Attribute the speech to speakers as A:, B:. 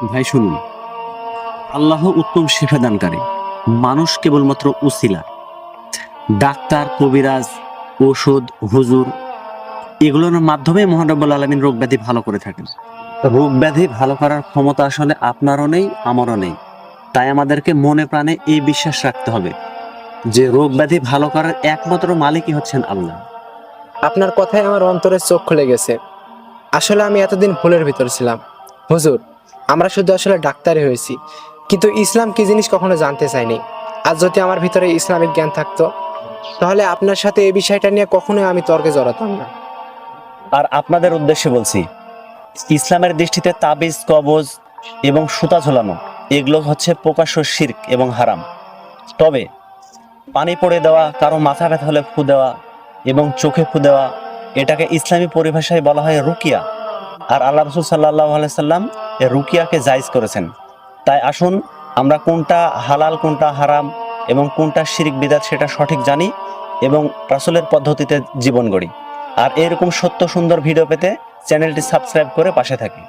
A: ভাই শুনুন, আল্লাহ উত্তম শিফা দানকারী। মানুষ কেবলমাত্র উসিলা। ডাক্তার, কবিরাজ, ওষুধ, হুজুর এগুলোর মাধ্যমে মহান রব্বুল আলামিন রোগ ব্যাধি ভালো করে থাকেন। রোগ ব্যাধি ভালো করার ক্ষমতা আসলে আপনারও নেই, আমারও নেই। তাই আমাদেরকে মনে প্রাণে এই বিশ্বাস রাখতে হবে যে রোগ ব্যাধি ভালো করার একমাত্র মালিকই হচ্ছেন আল্লাহ।
B: আপনার কথায় আমার অন্তরের চোখ খুলে গেছে। আসলে আমি এতদিন ভুলের ভিতর ছিলাম। হুজুর, আমরা শুধু আসলে ডাক্তারই হয়েছি, কিন্তু ইসলাম কি জিনিস কখনো জানতে চাইনি। আজ যদি আমার ভিতরে ইসলামিক জ্ঞান থাকতো, তাহলে আপনার সাথে এই বিষয়টা নিয়ে কখনোই আমি তর্কে জড়াতাম না।
A: আর আপনাদের উদ্দেশ্যে বলছি, ইসলামের দৃষ্টিতে তাবিজ, কবজ এবং সুতা ঝোলানো এগুলো হচ্ছে প্রকাশ্য শিরক এবং হারাম। তবে পানি পড়ে দেওয়া, কারো মাথা ব্যথা হলে ফু দেওয়া এবং চোখে ফু দেওয়া, এটাকে ইসলামী পরিভাষায় বলা হয় রুকিয়া। আর আল্লাহ রাসূল সাল্লাল্লাহু আলাইহি সাল্লাম এই রুকিয়াকে জায়েজ করেছেন। তাই আসুন আমরা কোনটা হালাল, কোনটা হারাম এবং কোনটা শিরক বিদআত সেটা সঠিক জানি এবং রাসূলের পদ্ধতিতে জীবন গড়ি। আর এরকম সত্য সুন্দর ভিডিও পেতে চ্যানেলটি সাবস্ক্রাইব করে পাশে থাকি।